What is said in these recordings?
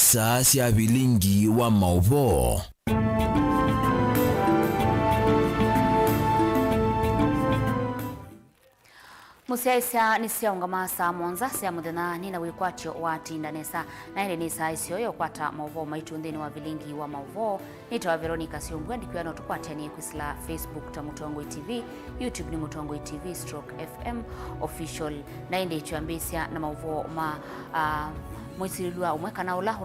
isaa cia Vilingi wa Mauvoo. Musiaisa ni siaungama saa monza sia muthena ni na wikwatio wa tindanesa na ile ni saa isio yo kwata Mauvoo maitu nthini wa Vilingi wa Mauvoo. Nitawa Veronicah SYOMBUA ndikwia no tukwatani kwisila Facebook ta Mutongoi TV, YouTube ni Mutongoi TV /FM official na inde chuambisia na Mauvoo ma mwisililua umweka na ula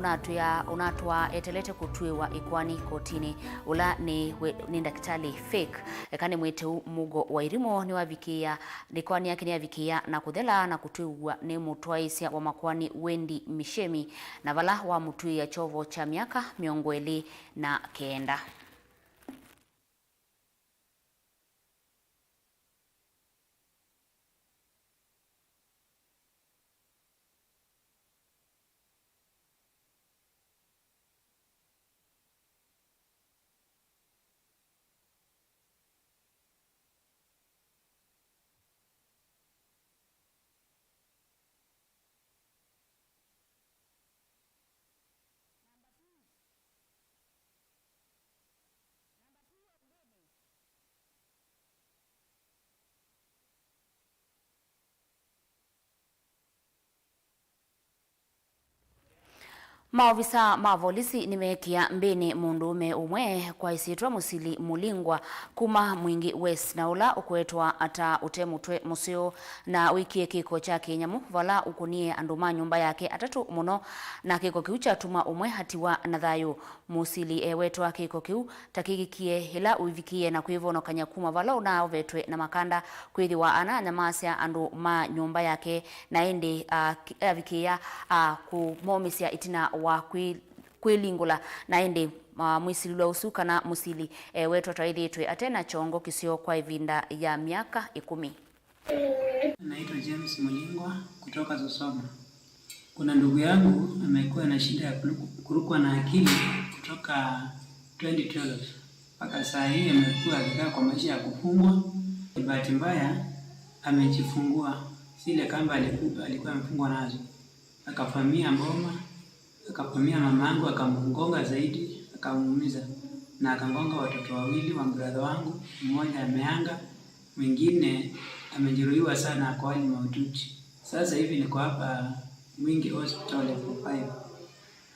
unatwa etelete kutuiwa ikwani kotini ula ni ndakitali fake ekane mwete mugo wa irimo ni wavikia ikwani yake ni yavikia na kuthela na kutuiwa ni mutwaisia wa makwani Wendi Mishemi na vala wa mutui ya chovo cha miaka miongweli na kenda. Maovisa mavolisi nimekia mbeni mundume umwe kwa isitwa musili mulingwa kuma mwingi west na ula ukuetwa ata utemutwe musio na wiki kiko cha Kenyamu vala ukunie anduma nyumba yake atatu muno na kiko kiu cha tuma umwe hatiwa na thayo musili ewetwa kiko kiu takigikie hila uivikie na kuivono kanyakuma vala una ovetwe na makanda kwithiwa ana nyamasia andu ma nyumba yake na ende avikia kumomisia itina wa kwilingula na ende mwisililwa usuka na musili wetu twaithitwe atena chongo kisio kwa ivinda ya miaka 10. Naitwa James Mulingwa kutoka Zosoma. Kuna ndugu yangu amekuwa na shida ya kurukwa na akili kutoka 2012 mpaka saa hii amekuwa akikaa kwa maisha ya kufungwa. Bahati mbaya amejifungua zile kamba alikuwa amefungwa nazo, akafamia mboma, akapamia mamangu, akamgonga zaidi, akamuumiza na akangonga watoto wawili wa brother wangu, mmoja ameanga, mwingine amejeruhiwa sana kwa hali mahututi. Sasa hivi niko hapa Mwingi Hospital ya 5.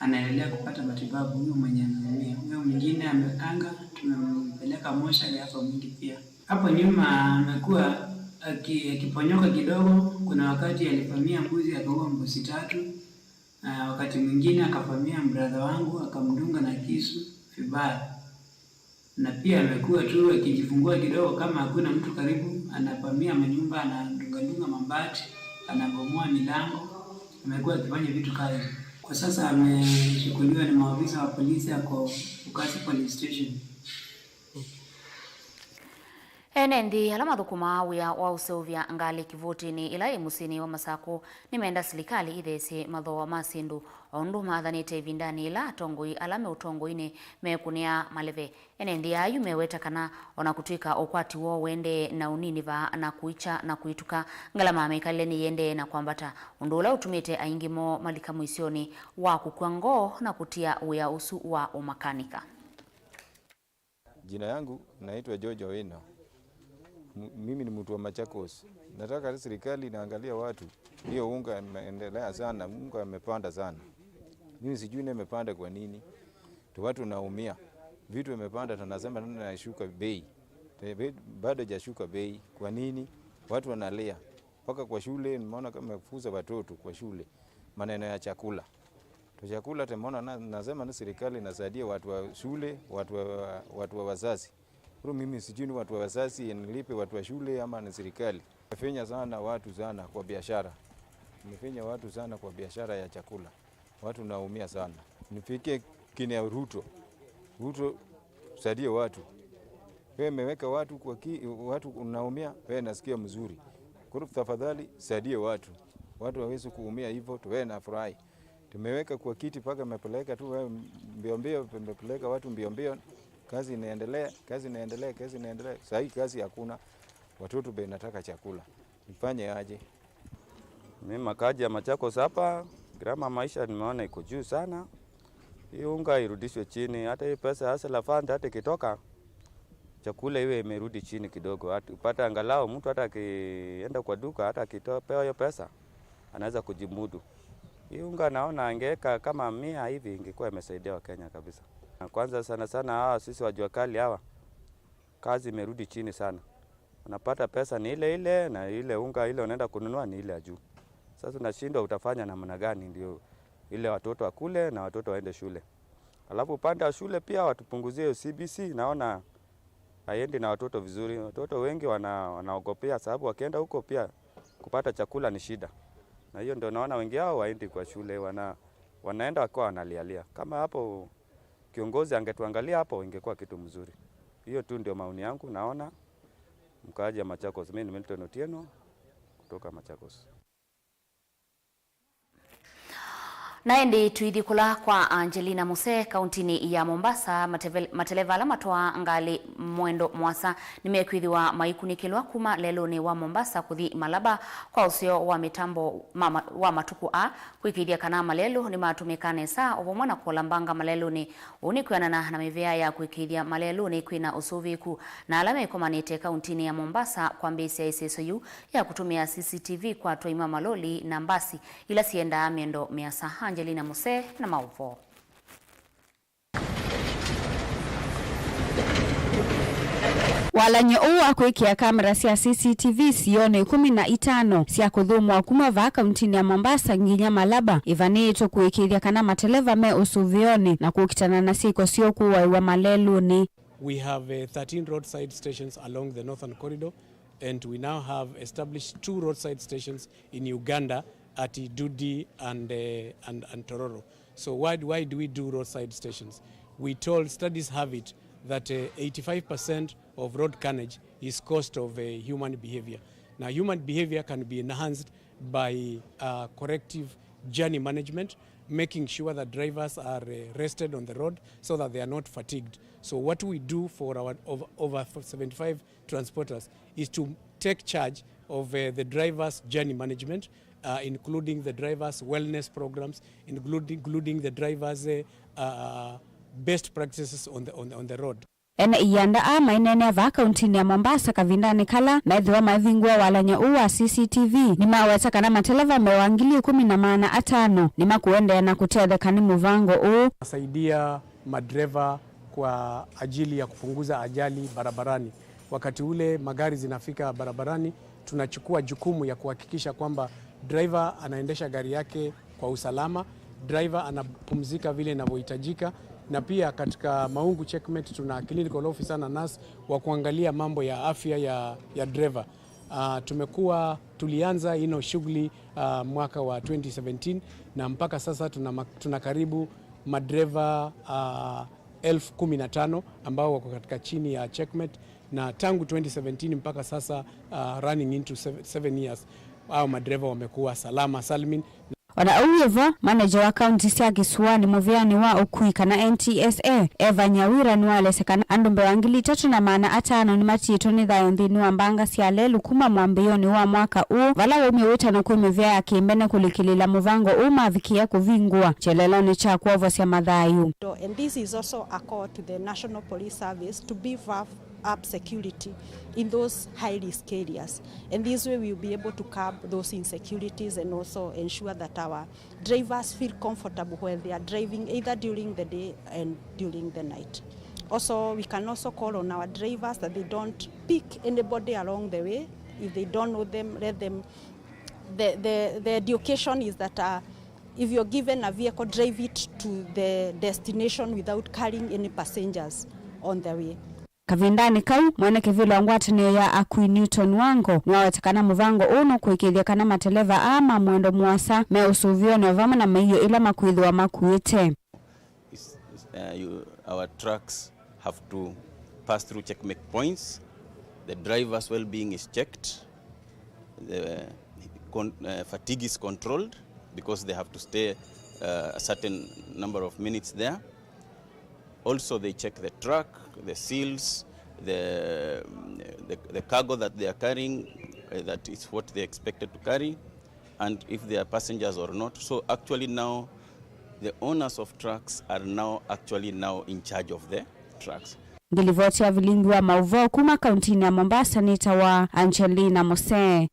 Anaendelea kupata matibabu huyo mwenye ameumia. Huyo mwingine ameanga, tumempeleka moshari hapa Mwingi pia. Hapo nyuma amekuwa akiponyoka kidogo. Kuna wakati alifamia mbuzi akaua mbuzi 3. Wakati mwingine akafamia brother wangu akamdunga na kisu vibaya. Na pia amekuwa tu akijifungua kidogo kama hakuna mtu karibu, anapamia manyumba, anadunga mabati, anabomoa milango. Amekuwa akifanya vitu kazi. Kwa sasa amechukuliwa na maafisa wa polisi ako Ukasi Police Station. Enendi alama thukuma wia wa usovya ngali kivutini ila musini wa Masako nimeenda serikali ithese mathoa masindu ondu mathanite vindani ila tongoi alame utongoine mekunia maleve. Enendi ayu meweta kana ona kutwika okwati wo wende na unini va na kuicha na kuituka ngalama mekaleni yende na kwambata undula utumite aingimo malika muisioni wa kukwango na kutia uya usu wa umakanika. Jina yangu naitwa George Owino. Mimi ni mtu wa Machakos. Nataka serikali inaangalia watu. Hiyo unga imeendelea sana, unga imepanda sana. Mimi sijui imepanda kwa nini. Tu watu naumia. Vitu imepanda tunasema nani anashuka bei. Bado hajashuka bei. Kwa nini? Watu wanalia. Paka kwa shule nimeona kama kufuza watoto kwa shule. Maneno ya chakula. Chakula tumeona nasema ni serikali inasaidia watu wa shule, watu wa wazazi. Kwa mimi sijui ni watu wa wazazi nilipe watu wa shule ama ni serikali. Nimefanya sana watu sana kwa biashara. Nimefanya watu sana kwa biashara ya chakula. Watu naumia sana. Nifike kina Ruto. Ruto saidie watu. Wewe umeweka watu kwa watu unaumia, wewe nasikia mzuri. Kwa hivyo tafadhali saidie watu. Watu hawezi kuumia hivyo, tuwe na furahi. Tumeweka kwa kiti paka mepeleka tu wewe mbio tumepeleka watu mbio. Kazi inaendelea. Sasa hii kazi hakuna. Watoto bei nataka chakula. Nifanye aje? Mimi makaji ya Machakos hapa, gharama maisha nimeona iko juu sana. hii unga irudishwe chini, hata hii pesa hasa la fund hata kitoka chakula iwe imerudi chini kidogo, hata upata angalau mtu hata akienda kwa duka hata akitoa hiyo pesa anaweza kujimudu. Hii unga naona angeweka kama 100 hivi ingekuwa imesaidia Wakenya kabisa. Kwanza sana hawa sisi wajua kali hawa kazi imerudi chini sana. Unapata pesa ni ile na ile unga ile unaenda kununua ni ile ya juu. Sasa unashindwa utafanya namna gani ndio ile watoto wakule na watoto waende shule. Alafu upande wa shule pia watupunguzie CBC, naona haendi na watoto vizuri. Watoto wengi wanaogopea sababu wakienda huko pia kupata chakula ni shida. Na hiyo ndio naona wengi hao waendi kwa shule, wanaenda wakiwa wanalialia. Kama hapo kiongozi angetuangalia hapo ingekuwa kitu mzuri. Hiyo tu ndio maoni yangu, naona mkaaji wa Machakos. Mimi ni Milton Otieno kutoka Machakos. Naendi tuithikula kwa Angelina Muse kauntini ya Mombasa mateleva ala matoa ngali mwendo mwasa nimekwithiwa maikunikilwa kuma leloni wa Mombasa kuthi Malaba kwa usio wa mitambo wa matuku a kuikithia kana malelo ni matumikane saa obomwa na kulambanga malelo ni unikwanana na mivea ya kuikithia malelo ni kwina usuviku na alama ikomanite kauntini ya Mombasa kwa mbesi ya SYOMBUA ya kutumia CCTV kwa toima maloli na mbasi ila sienda miendo miasa. Angelina Muse na Mauvoo. Walanye uwa kuikia kamera cia CCTV sione 15 cia kuthumwa kuma va kauntini ya Mombasa nginya Malaba ivanito kuikithia kana mateleva me usuvioni na kukitana na siko sio kuwa wa maleluni. We have 13 roadside stations along the northern corridor, and we now have established 2 roadside stations in Uganda at Dudi and Tororo. So why do we do roadside stations? We told studies have it that 85% of road carnage is caused of human behavior. Now human behavior can be enhanced by corrective journey management, making sure that drivers are rested on the road so that they are not fatigued. So what we do for our over 75 transporters is to take charge of the drivers' journey management, including the drivers' wellness programs, including the drivers' best practices on the road. Ena iyanda ama inene va kauntini ya Mombasa kavindani kala na idhiwa mavingwa walanya uwa CCTV ni maweta kana mateleva mewangili 15 ni makuende na kutedhe kani muvango u nasaidia madreva kwa ajili ya kupunguza ajali barabarani. Wakati ule magari zinafika barabarani, tunachukua jukumu ya kuhakikisha kwamba driver anaendesha gari yake kwa usalama, driver anapumzika vile inavyohitajika, na pia katika Maungu checkmate tuna clinical officer na nurse wa kuangalia mambo ya afya ya driver. Tulianza ino shughuli mwaka wa 2017 na mpaka sasa tuna karibu madreva 15,000 ambao wako katika chini ya checkmate, na tangu 2017 mpaka sasa running into 7 years au madreva wamekuwa salama salmin. Wana uyevo manager wa county cia Kisuani muviani wa ukui kana NTSA Eva Nyawira niwalesekana andumbe wangili 305 ni machito ni thayo nthini wa mbanga cia lelu kuma mwambioni wa mwaka u vala umi witano kwimivya ya kimbene kulikilila muvango umavikia kuvingua cheleloni cha kuovo cia mathayu. And this is also a call to the National Police Service to beef up security in those high risk areas, and this way we will be able to curb those insecurities and also ensure that our drivers feel comfortable when they are driving either during the day and during the night. Also, we can also call on our drivers that they don't pick anybody along the way. If they don't know them, let them. The education is that if you're given a vehicle, drive it to the destination without carrying any passengers on the way. Kavindani kau mwanake vile ngwatani ya Akui Newton wango mwawetakana muvango uno kuikithia kana mateleva ama mwendo mwasa me usuvio na vama na meiyo ila makuithwa makuite. Our trucks have to pass through checkmate points. The driver's well-being is checked. The fatigue is controlled because they have to stay a certain number of minutes there. Also, they check the truck, the seals, the cargo that they are carrying, that is what they expected to carry, and if they are passengers or not. So actually now, the owners of trucks are now in charge of the trucks. Ngilivoti ya Vilingi wa Mauvoo kuma kauntini ya Mombasa nitawa Angelina Mose.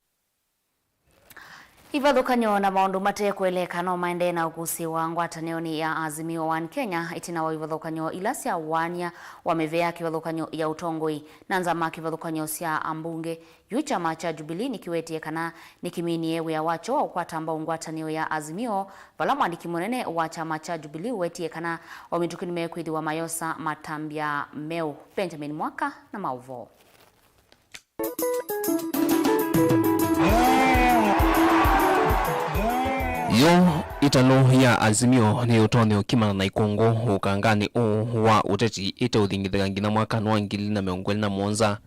Ivadhukanyo na maundu mate kueleka no maende na ugusi wa ngwatanio ya Azimio One Kenya itina wa ivadhukanyo ilasia wanya wamevea kivadhukanyo ya utongoi na nzama kivadhukanyo sia ambunge yu chama cha Jubilee nikiwetie kana nikimini yewe ya wacho wa ukwata ambao ngwatanio ya Azimio vala mwandiki munene wa chama cha Jubilee wetie kana wamitukini mekuithi wa Mayosa Matambia Meu Benjamin Mwaka na Mauvoo. Yo italo ya Azimio ni utonyo kimana na ikongo ukangani wa uteti ite uthingithaga ngina mwaka wa 2021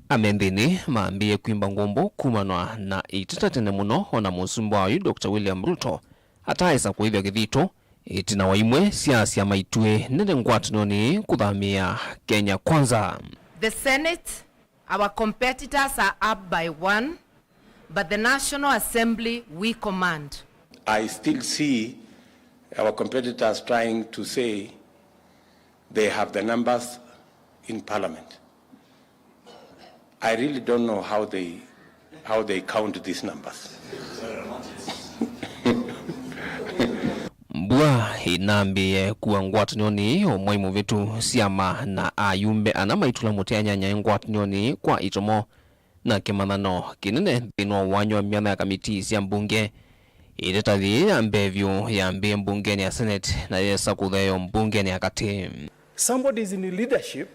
amendini maambie kwimba ngombo kumanwa na ititatene muno ona musumba wa Dr. William Ruto ataisa kuithia githito itina wa imwe siasia maitue nende ngwatino ni kuthamia Kenya kwanza. The Senate, our competitors are up by 1, but the National Assembly we command. I still see our competitors trying to say they have the numbers in Parliament. I really don't know how they count these numbers. Mbua inambie kuwa ngwatanoni omwaimu vitu siama na ayumbe anamaitula muteanya ngwatanoni kwa itomo na kimanano kinene dhino wanyo miana ya kamiti siya mbunge idetathi ambevyo ya mbe mbunge ni ya Senate na yesa kutheyo mbunge ni ya kati. Somebody is in leadership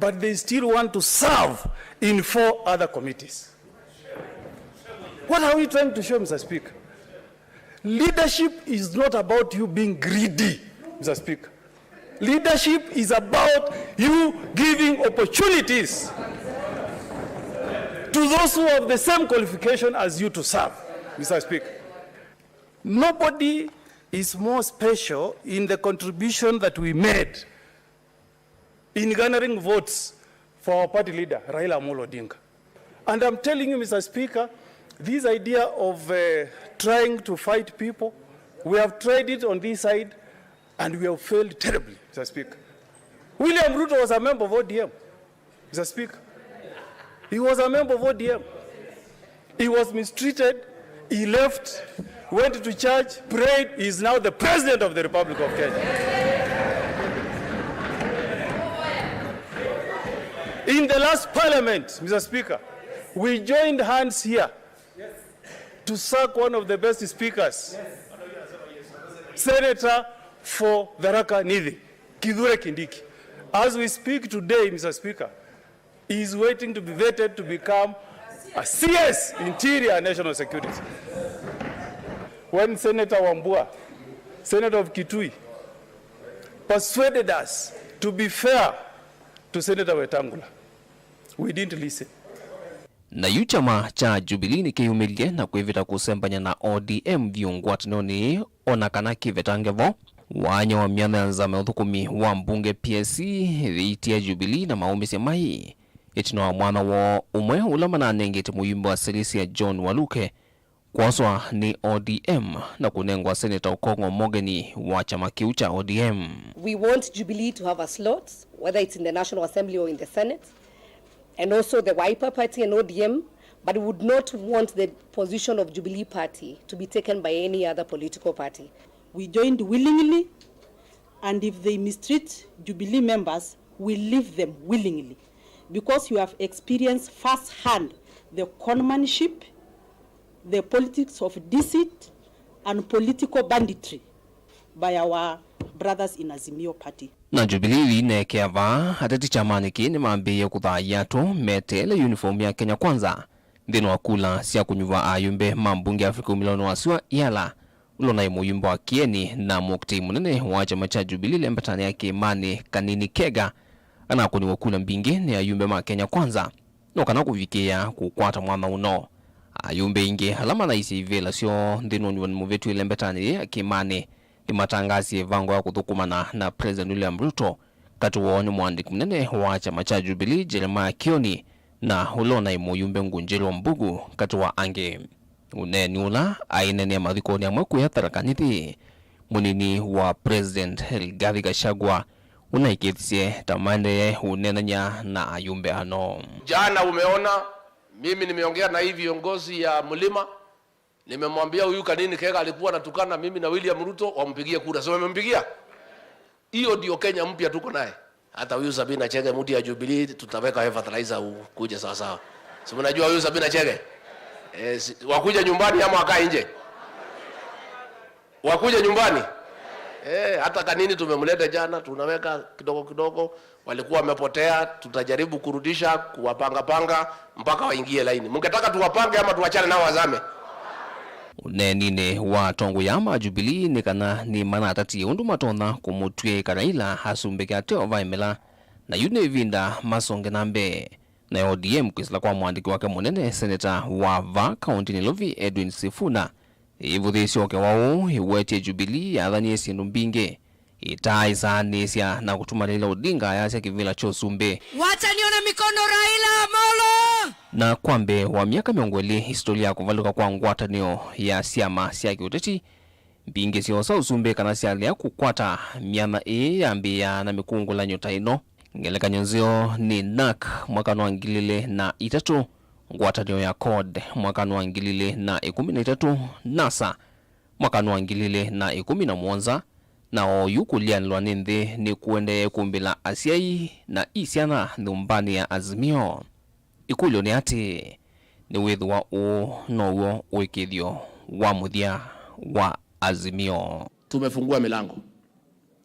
but they still want to serve in 4 other committees. What are we trying to show, Mr. Speaker? Leadership is not about you being greedy, Mr. Speaker. Leadership is about you giving opportunities to those who have the same qualification as you to serve, Mr. Speaker. Nobody is more special in the contribution that we made in garnering votes for our party leader, Raila Amolo Odinga. And I'm telling you, Mr. Speaker, this idea of trying to fight people, we have tried it on this side and we have failed terribly, Mr. Speaker. William Ruto was a member of ODM, Mr. Speaker. He was a member of ODM. He was mistreated, he left, went to church, prayed, he is now the President of the Republic of Kenya. In the last Parliament, Mr. Speaker, we joined hands here to sack one of the best speakers, Senator for Tharaka Nithi, Kithure Kindiki. As we speak today, Mr. Speaker, he is waiting to be vetted to become a CS, Interior and National Security. When Senator Wambua, Senator of Kitui, persuaded us to be fair to Senator Wetangula, we didn't listen. Na yu chama cha Jubilee ni kiyumilie na kuivita kusembanya na ODM viungwatinoni onakana kivetangevo wanya wa miana za meothukumi wa mbunge PSC itia Jubilee na maombi semai itino wa mwana wa umwe ulamana nengete muyumbo wa Selisia John Waluke kwaswa ni ODM na kunengwa Senator Okongo Mogeni wa chama kiu cha ODM. We want Jubilee to have a slot, whether it's in the National Assembly or in the Senate, and also the Wiper Party and ODM, but we would not want the position of Jubilee Party to be taken by any other political party. We joined willingly, and if they mistreat Jubilee members, we leave them willingly, because you have experienced firsthand the conmanship, the politics of deceit, and political banditry by our brothers in Azimio Party. Na Jubilee inekeva hatati chamani kini maambie kuthayato metele uniform ya Kenya kwanza ndino wakula siya kunyuwa ayumbe mambunge Afrika milioni wasiwa yala ulona imu yumbo wa kieni na mokti munene wa chama cha Jubilee lembatani ya Kimani Kanini Kega anakuni wakula mbingi ni ayumbe ma Kenya kwanza nokana kufikia kukwata mwana uno ayumbe inge halama na isi vela sio ndino nyuwa muvetu lembatani ya Kimani imatangazi vango ya kuthukumana na President William Ruto kati waoni mwandiki mnene wa chama cha Jubilee Jeremiah Kioni na ulona imuyumbe Ngunjiri wa Mbugu kati wa ange uneni ula ainene ya madhikoni ya mweku ya Tharaka Nithi munini wa President Rigathi Gachagua unaikithie tamande unenanya na ayumbe ano. Jana umeona mimi nimeongea na hivi viongozi ya mlima, nimemwambia huyu Kanini Kega alikuwa anatukana mimi na William Ruto wampigie kura. Sio wamempigia? Hiyo ndio Kenya mpya tuko naye. Hata huyu Sabina Chege mudi ya Jubilee tutaweka fertilizer kuja sawa sawa. Sio mnajua huyu Sabina Chege? Wakuja nyumbani ama wakae nje? Wakuja nyumbani? Hata Kanini tumemleta jana, tunaweka kidogo kidogo, walikuwa wamepotea, tutajaribu kurudisha, kuwapanga mpaka waingie laini. Mungetaka tuwapange ama tuwachane nao wazame? Unenine wa tongo yama Jubilee nikana ni manatati undu matona kumutwe Karaila hasumbeke ateo vaimela na yune vinda masonge nambe. Na ODM kwisila kwa mwandiki wake munene Senator wa Va County Nilovi Edwin Sifuna ivudhisi wake wao iwetie Jubilee adhanie sindu mbinge itaisa nesia na kutuma Raila Odinga yasya kivila chosumbe. Wacha nione mikono Raila Amolo! Na kwambe wa miaka miongweli historia kuvaluka kwa ngwatanio ya siama siya kiuteti mbinge siyosa usumbe kana siya kukwata miana yambia na mikungula nyota ino. Ngeleka nyonzio ni NAK mwakano wa ngilile na itatu, ngwatanio ya CORD mwakano wa ngilile na 13, NASA mwakano wa ngilile na 11, na oyukulia nilwanende ni kuende kumbila Asiai na isiana numbani ya Azimio. Ikulio ni ati ni wethu wa nowo uikithio wa muthia wa Azimio. Tumefungua milango.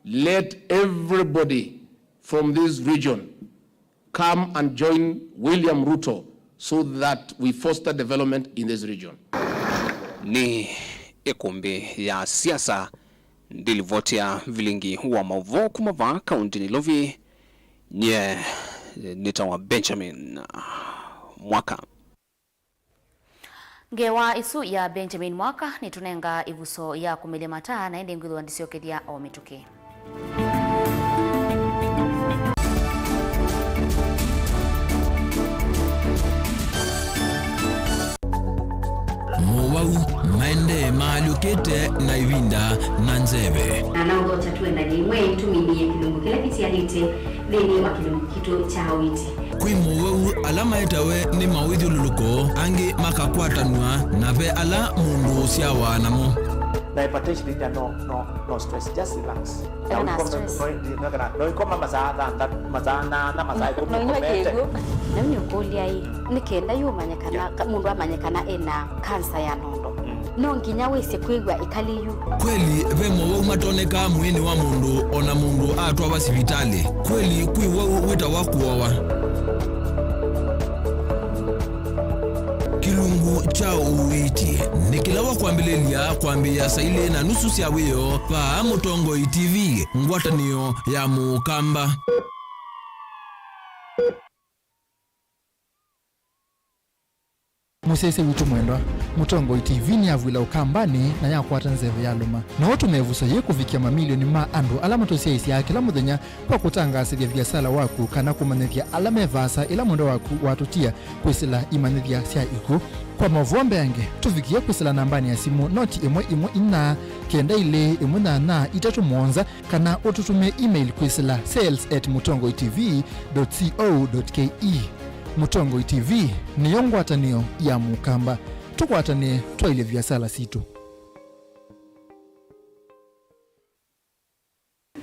Let everybody from this region come and join William Ruto so that we foster development in this region. Ni ikumbi ya siasa ndilivotia Vilingi wa Mauvoo kumava kaunti Nilovi nye nitawa Benjamin Mwaka. Ngewa isu ya Benjamin Mwaka ni tunenga ivuso ya kumilimata na ende ngwithu andisio kethia o mituke. Mauvoo maende maalukete na ivinda na nzeve. Na naugo tatuenda jimwe tuminie kilungu kile kitianite dhini wa kilungu kito cha hawiti. Kui Mauvoo alama etawe ni mawidhi ululuko angi makakwatanua na ve ala mundu siawa namo. The hypertension is no stress, just relax. No stress. No koma mazana na mazai kuma komete. Na mnyukulia hii nikenda yumanyekana mundu amanyekana ena kansa ya nondo. No nginya wese kwigwa ikaliyu. Kweli ve Mauvoo matoneka mwini wa mundu ona mundu atwa basivitali. Kweli kui wau wita wakuwawa. Kilungu cha uwiti nikilawa kuambilelia kuambia saile na nusu siawiyo pa Mutongo TV ngwatanio ya Mukamba. Musese witu mwendwa Mutongo TV ni avwila ukambani na yakwata nzeve ya luma na watu mevuso ye kuvikia mamilioni ma andu alama tosia isi ya kila muthenya kwa kutangasithia biasala waku kana kumanithia alama evasa ila mundo waku watutia kwisila imanithia sia iku kwa Mauvoo yange tuvikia kwisila nambani ya simu noti ina kenda ile na itatu mwonza kana ututume email kwisila sales@mutongotv.co.ke. Mutongo TV ni yongwatanio ya Mukamba tukwatane twaile biasala situ.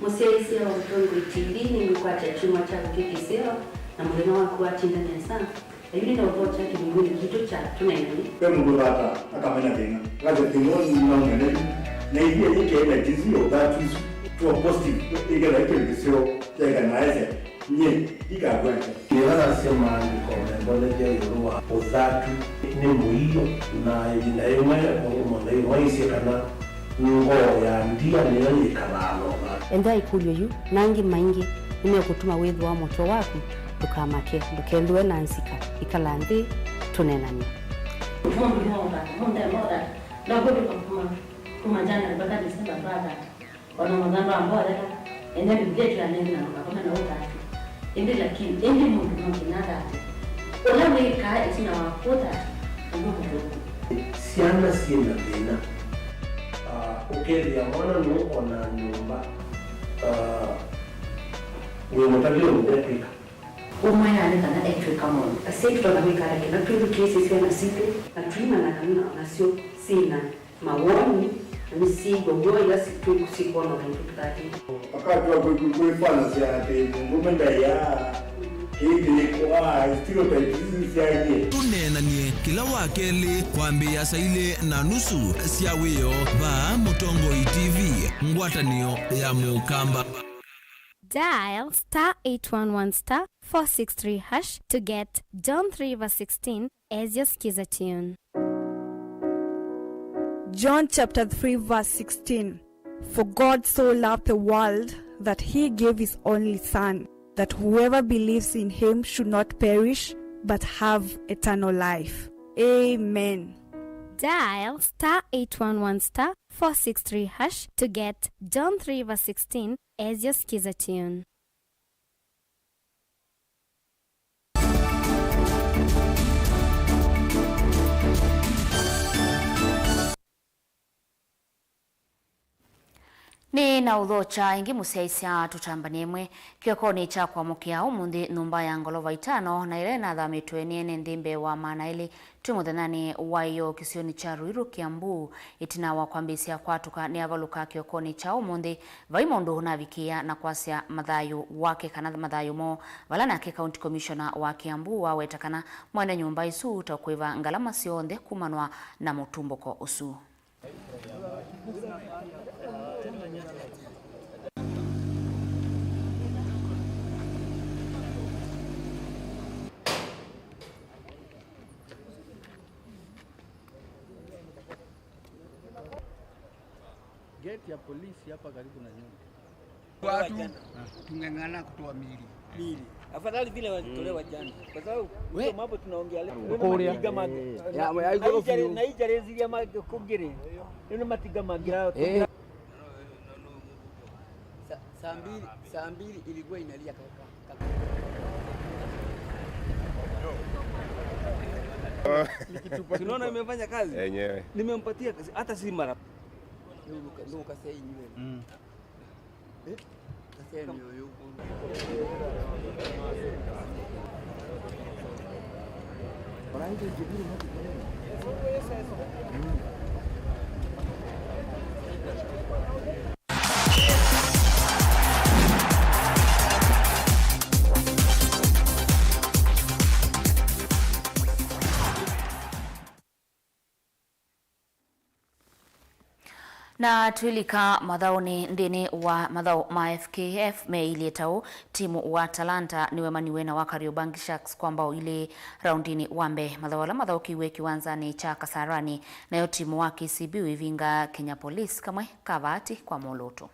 Musesi wa Mutongo TV ni mkwata chuma cha kukikiseo na mwena wako watinda nesa. Yule na uvocha kibinguni kitu cha tunaendele. Kwa mungu hata akamanya tena. Kaje tinoni mnaongele. Na hiyo yake ile jizio that is to a positive. Ile ile kisio ya naise. Nye ikagweka. Kiana sema ni komendole ya yorua uzatu ni muhiyo na ina yemwe na yemwe isekana ngo ya ndia ni ikalalo. Enda ikulyo yu nangi maingi nimekutuma wethu wa moto waku tukamake ndukendwe na nsika ikalandi tunenani. Monda na godo kuma jana mpaka Desemba brother wana mwanzo ambao enda bigetu ya nini na kama na utatu. Ende lakini ende mundu mkinada ola weka isina wakota nguko siana sina tena kile ya mwana nuko na nyumba wemutabiro mudepika umwana kana etwe kama asitwa na mikara kina tudu kesi sio na sipe na tuima na kana na sio sina mawoni na misigo goya situ kusikono na tutati wakati wa kuifanya siate ngomenda ya hili kwa stereotypes siaje tunenanie kila wakeli kwambia saile na nusu sia wio ba Mutongoi TV ngwatanio ya mukamba. Dial *811*463# to get John 3:16 as your skiza tune. John chapter 3 verse 16. For God so loved the world that he gave his only Son, that whoever believes in him should not perish but have eternal life. Amen. Dial *811*463# to get John 3:16 as your skiza tune. Ni na udhocha ingi musiaisia tutambaniemwe kiokoni cha kwa mukia umundi numba ya ngolova itano na ilena dhamitwe niene ndimbe wa manaili tumuthenani wayo kisioni cha Ruiru Kiambu itina wa kwambisia kwatuka ni avaluka kiokoni cha umundi vaimondu na vikia na kwasia madhayu wake kana madhayu mo valana ke county commissioner wa Kiambu wawetakana mwene nyumba isu utakuiva ngalama sionde kumanwa na mutumboko usu. Gate ya polisi hapa karibu na nyumba. Watu tungangana kutoa mili. Afadhali vile walitolewa jana. Kwa sababu hiyo mambo tunaongea leo. Kuria. Na hii jarezi ya magogere. Neno matiga magira. Saa mbili ilikuwa inalia kaka. Tunaona imefanya kazi. Yenyewe. Nimempatia kazi hata si mara. Ndio kasei nywele. Kasei nywele yuko. Wanaanza kujibiri mtu Na tuilika madhaoni ndini wa madhao ma FKF meilietao timu wa Talanta niwe maniwena wa Kariobangi Sharks kwamba ile raundini wambe madhao kiwe kiwanzani cha Kasarani nayo timu wa KCB ivinga Kenya Police kamwe kavati kwa Moloto.